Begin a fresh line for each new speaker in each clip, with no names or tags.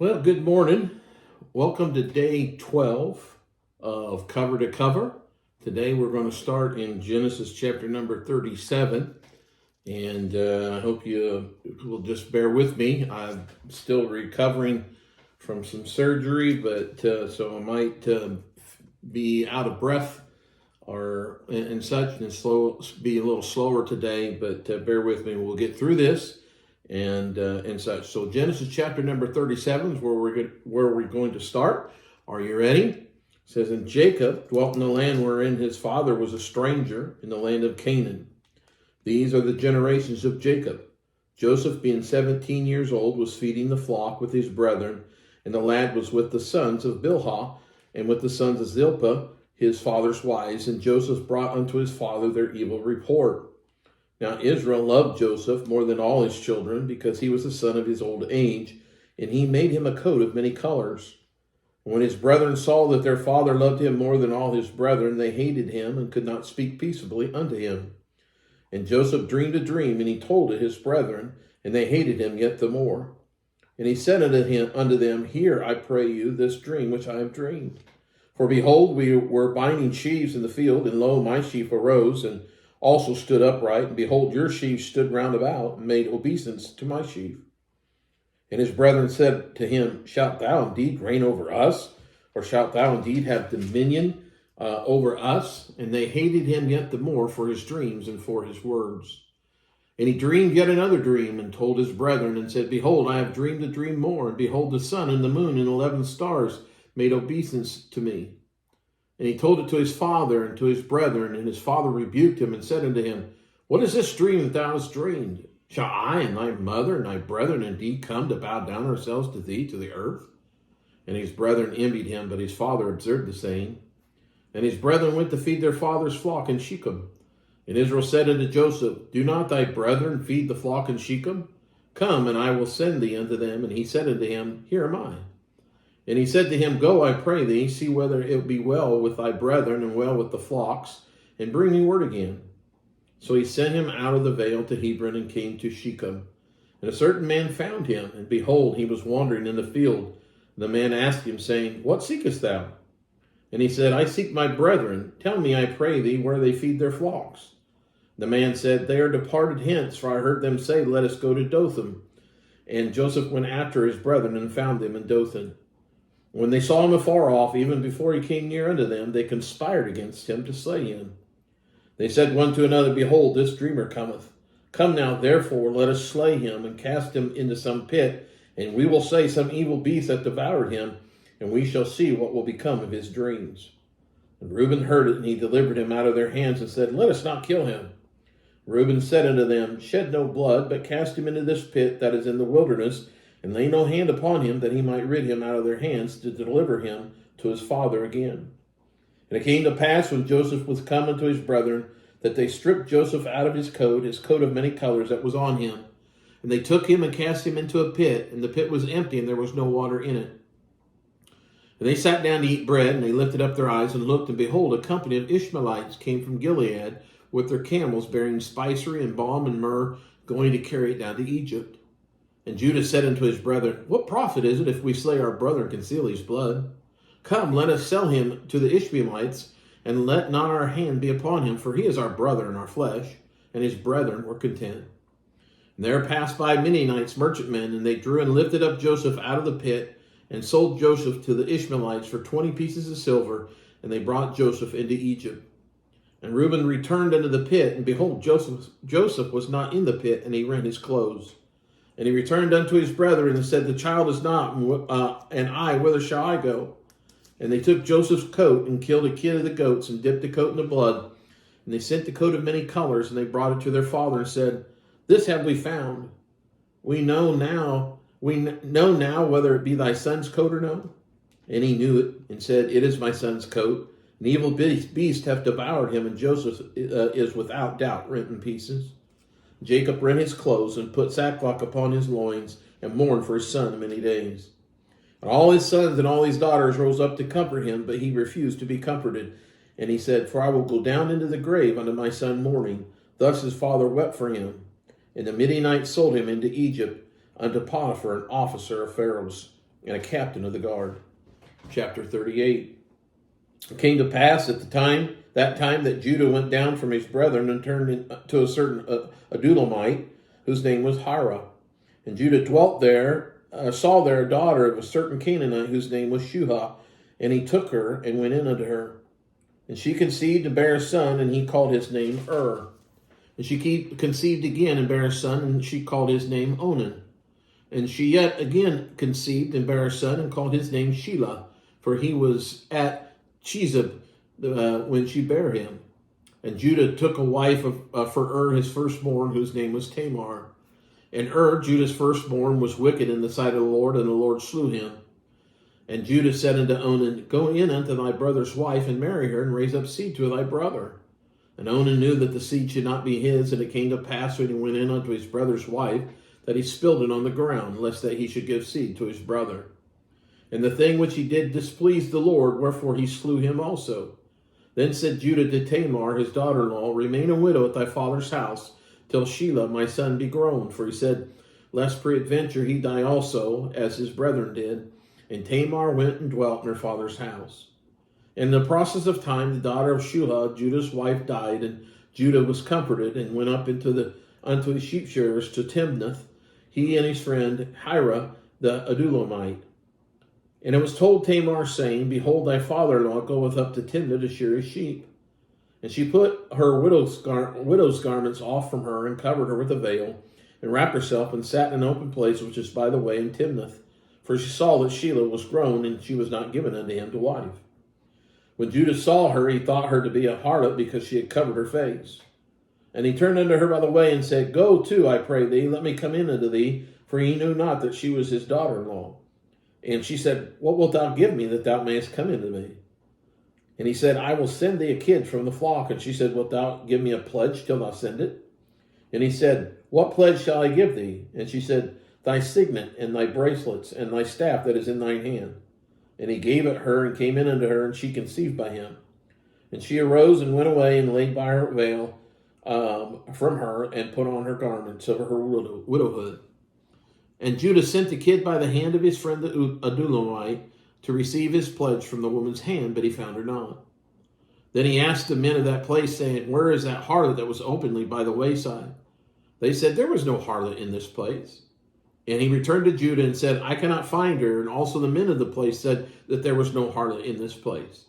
Well, good morning. Welcome to day 12 of Cover to Cover. Today we're going to start in Genesis chapter number 37. And I hope you will just bear with me. I'm still recovering from some surgery, but so I might be out of breath or and such, and be a little slower today. But bear with me. We'll get through this and such. So Genesis chapter number 37 is where we're going to start. Are you ready? It says, "And Jacob dwelt in the land wherein his father was a stranger, in the land of Canaan. These are the generations of Jacob. Joseph, being 17 years old, was feeding the flock with his brethren, and the lad was with the sons of Bilhah, and with the sons of Zilpah, his father's wives. And Joseph brought unto his father their evil report. Now Israel loved Joseph more than all his children, because he was the son of his old age, and he made him a coat of many colors. And when his brethren saw that their father loved him more than all his brethren, they hated him, and could not speak peaceably unto him. And Joseph dreamed a dream, and he told it his brethren, and they hated him yet the more. And he said unto them, Hear, I pray you, this dream which I have dreamed. For behold, we were binding sheaves in the field, and lo, my sheaf arose, and also stood upright, and behold, your sheaves stood round about, and made obeisance to my sheaf. And his brethren said to him, Shalt thou indeed reign over us? Or shalt thou indeed have dominion over us? And they hated him yet the more for his dreams and for his words. And he dreamed yet another dream, and told his brethren, and said, Behold, I have dreamed a dream more, and behold, the sun and the moon and 11 stars made obeisance to me. And he told it to his father and to his brethren, and his father rebuked him and said unto him, What is this dream that thou hast dreamed? Shall I and thy mother and thy brethren indeed come to bow down ourselves to thee to the earth? And his brethren envied him, but his father observed the saying. And his brethren went to feed their father's flock in Shechem. And Israel said unto Joseph, Do not thy brethren feed the flock in Shechem? Come, and I will send thee unto them. And he said unto him, Here am I. And he said to him, Go, I pray thee, see whether it be well with thy brethren and well with the flocks, and bring me word again. So he sent him out of the vale to Hebron, and came to Shechem. And a certain man found him, and behold, he was wandering in the field. The man asked him, saying, What seekest thou? And he said, I seek my brethren. Tell me, I pray thee, where they feed their flocks. The man said, They are departed hence, for I heard them say, Let us go to Dothan. And Joseph went after his brethren, and found them in Dothan. When they saw him afar off, even before he came near unto them, they conspired against him to slay him. They said one to another, Behold, this dreamer cometh. Come now, therefore, let us slay him, and cast him into some pit, and we will say some evil beast hath devoured him, and we shall see what will become of his dreams. And Reuben heard it, and he delivered him out of their hands, and said, Let us not kill him. Reuben said unto them, Shed no blood, but cast him into this pit that is in the wilderness, and lay no hand upon him, that he might rid him out of their hands, to deliver him to his father again. And it came to pass, when Joseph was come unto his brethren, that they stripped Joseph out of his coat of many colors that was on him. And they took him and cast him into a pit, and the pit was empty, and there was no water in it. And they sat down to eat bread, and they lifted up their eyes and looked, and behold, a company of Ishmaelites came from Gilead with their camels, bearing spicery and balm and myrrh, going to carry it down to Egypt. And Judah said unto his brethren, What profit is it if we slay our brother and conceal his blood? Come, let us sell him to the Ishmaelites, and let not our hand be upon him, for he is our brother and our flesh. And his brethren were content. And there passed by Midianites merchantmen, and they drew and lifted up Joseph out of the pit, and sold Joseph to the Ishmaelites for 20 pieces of silver, and they brought Joseph into Egypt. And Reuben returned into the pit, and behold, Joseph was not in the pit, and he rent his clothes. And he returned unto his brethren, and said, The child is not, and I, whither shall I go? And they took Joseph's coat, and killed a kid of the goats, and dipped the coat in the blood. And they sent the coat of many colors, and they brought it to their father, and said, This have we found. We know now whether it be thy son's coat or no. And he knew it, and said, It is my son's coat. An evil beast hath devoured him, and Joseph is without doubt rent in pieces. Jacob rent his clothes, and put sackcloth upon his loins, and mourned for his son many days. And all his sons and all his daughters rose up to comfort him, but he refused to be comforted. And he said, For I will go down into the grave unto my son mourning. Thus his father wept for him. And the Midianites sold him into Egypt, unto Potiphar, an officer of Pharaoh's and a captain of the guard. Chapter 38. It came to pass at that time that Judah went down from his brethren and turned to a certain Adulamite, whose name was Hira. And Judah dwelt there, saw there a daughter of a certain Canaanite, whose name was Shuhah, and he took her and went in unto her. And she conceived and bare a son, and he called his name And she conceived again and bare a son, and she called his name Onan. And she yet again conceived and bare a son, and called his name Shelah, for he was at Chezib when she bare him. And Judah took a wife for his firstborn, whose name was Tamar. And Judah's firstborn, was wicked in the sight of the Lord, and the Lord slew him. And Judah said unto Onan, Go in unto thy brother's wife, and marry her, and raise up seed to thy brother. And Onan knew that the seed should not be his, and it came to pass when he went in unto his brother's wife, that he spilled it on the ground, lest that he should give seed to his brother. And the thing which he did displeased the Lord, wherefore he slew him also. Then said Judah to Tamar, his daughter-in-law, Remain a widow at thy father's house, till Shelah my son be grown. For he said, Lest peradventure he die also, as his brethren did. And Tamar went and dwelt in her father's house. In the process of time, the daughter of Shuhah, Judah's wife, died, and Judah was comforted, and went up unto his sheepshearers to Timnath, he and his friend Hira the Adulamite. And it was told Tamar, saying, Behold, thy father-in-law goeth up to Timnah to shear his sheep. And she put her widow's garments off from her, and covered her with a veil, and wrapped herself, and sat in an open place which is by the way in Timnath. For she saw that Shelah was grown, and she was not given unto him to wife. When Judah saw her, he thought her to be a harlot, because she had covered her face. And he turned unto her by the way, and said, Go to, I pray thee, let me come in unto thee, for he knew not that she was his daughter-in-law. And she said, What wilt thou give me, that thou mayest come into me? And he said, I will send thee a kid from the flock. And she said, Wilt thou give me a pledge till thou send it? And he said, What pledge shall I give thee? And she said, Thy signet, and thy bracelets, and thy staff that is in thine hand. And he gave it her, and came in unto her, and she conceived by him. And she arose and went away, and laid by her veil from her, and put on her garments of her widowhood. And Judah sent the kid by the hand of his friend the Adulamite to receive his pledge from the woman's hand, but he found her not. Then he asked the men of that place, saying, Where is that harlot that was openly by the wayside? They said, There was no harlot in this place. And he returned to Judah and said, I cannot find her. And also the men of the place said that there was no harlot in this place.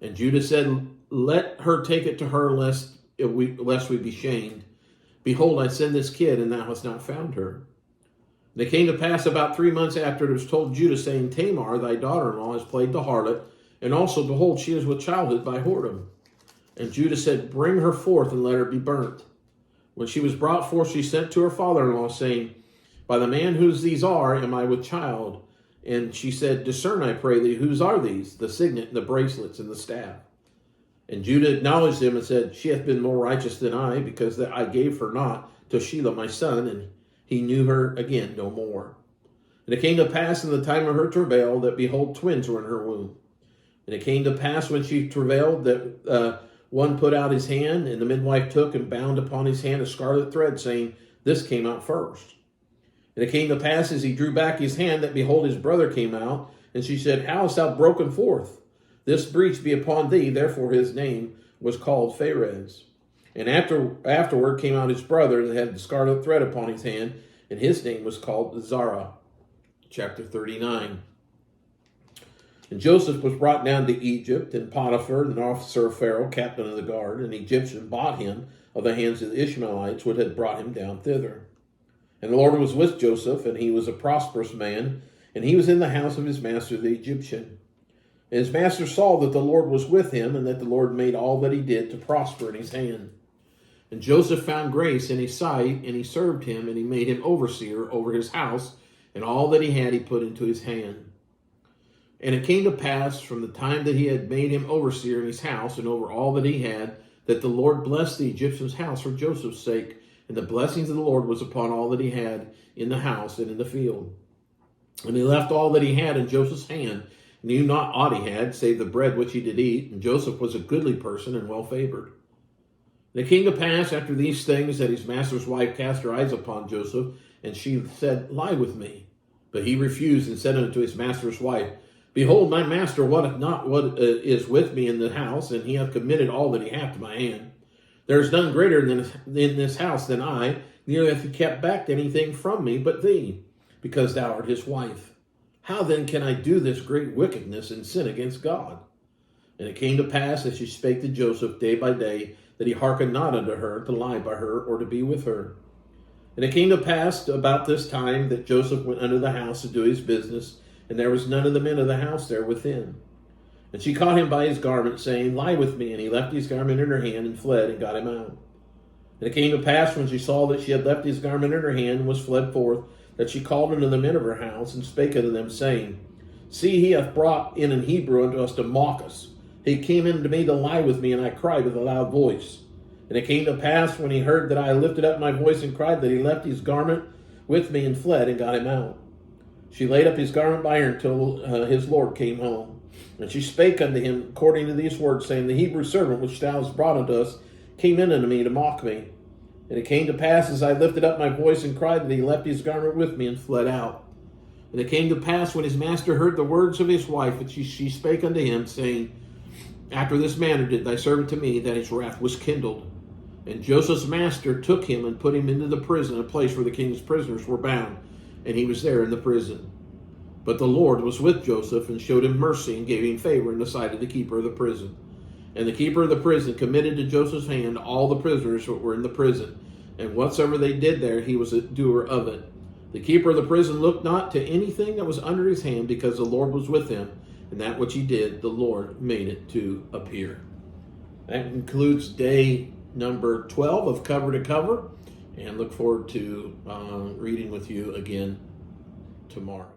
And Judah said, Let her take it to her, lest we be shamed. Behold, I send this kid, and thou hast not found her. And it came to pass about 3 months after, it was told Judah, saying, Tamar, thy daughter-in-law, has played the harlot, and also, behold, she is with childhood by whoredom. And Judah said, Bring her forth, and let her be burnt. When she was brought forth, she sent to her father-in-law, saying, By the man whose these are, am I with child? And she said, Discern, I pray thee, whose are these, the signet, and the bracelets, and the staff? And Judah acknowledged him, and said, She hath been more righteous than I, because that I gave her not to Shelah my son, and he knew her again no more. And it came to pass in the time of her travail, that behold, twins were in her womb. And it came to pass when she travailed, that one put out his hand, and the midwife took and bound upon his hand a scarlet thread, saying, This came out first. And it came to pass, as he drew back his hand, that behold, his brother came out. And she said, How hast thou broken forth? This breach be upon thee. Therefore his name was called Pharez. And afterward came out his brother that had the scarlet thread upon his hand, and his name was called Zara. Chapter 39. And Joseph was brought down to Egypt, and Potiphar, an officer of Pharaoh, captain of the guard, an Egyptian, bought him of the hands of the Ishmaelites, which had brought him down thither. And the Lord was with Joseph, and he was a prosperous man, and he was in the house of his master the Egyptian. And his master saw that the Lord was with him, and that the Lord made all that he did to prosper in his hand. And Joseph found grace in his sight, and he served him, and he made him overseer over his house, and all that he had he put into his hand. And it came to pass, from the time that he had made him overseer in his house, and over all that he had, that the Lord blessed the Egyptian's house for Joseph's sake, and the blessings of the Lord was upon all that he had in the house and in the field. And he left all that he had in Joseph's hand, and he knew not aught he had, save the bread which he did eat. And Joseph was a goodly person and well favored. And it came to pass after these things, that his master's wife cast her eyes upon Joseph, and she said, Lie with me. But he refused and said unto his master's wife, Behold, my master wotteth not what is with me in the house, and he hath committed all that he hath to my hand. There is none greater in this house than I, neither hath he kept back anything from me but thee, because thou art his wife. How then can I do this great wickedness and sin against God? And it came to pass, as she spake to Joseph day by day, that he hearkened not unto her to lie by her or to be with her. And it came to pass about this time that Joseph went unto the house to do his business, and there was none of the men of the house there within. And she caught him by his garment, saying, Lie with me. And he left his garment in her hand, and fled, and got him out. And it came to pass, when she saw that she had left his garment in her hand, and was fled forth, that she called unto the men of her house, and spake unto them, saying, See, he hath brought in an Hebrew unto us to mock us. He came in to me to lie with me, and I cried with a loud voice. And it came to pass, when he heard that I lifted up my voice and cried, that he left his garment with me, and fled, and got him out. She laid up his garment by her until his Lord came home. And she spake unto him according to these words, saying, The Hebrew servant which thou hast brought unto us came in unto me to mock me. And it came to pass, as I lifted up my voice and cried, that he left his garment with me, and fled out. And it came to pass, when his master heard the words of his wife, that she spake unto him, saying, After this manner did thy servant to me, that his wrath was kindled. And Joseph's master took him and put him into the prison, a place where the king's prisoners were bound, and he was there in the prison. But the Lord was with Joseph, and showed him mercy, and gave him favor in the sight of the keeper of the prison. And the keeper of the prison committed to Joseph's hand all the prisoners that were in the prison, and whatsoever they did there, he was a doer of it. The keeper of the prison looked not to anything that was under his hand, because the Lord was with him, and that which he did, the Lord made it to appear. That concludes day number 12 of Cover to Cover, and look forward to reading with you again tomorrow.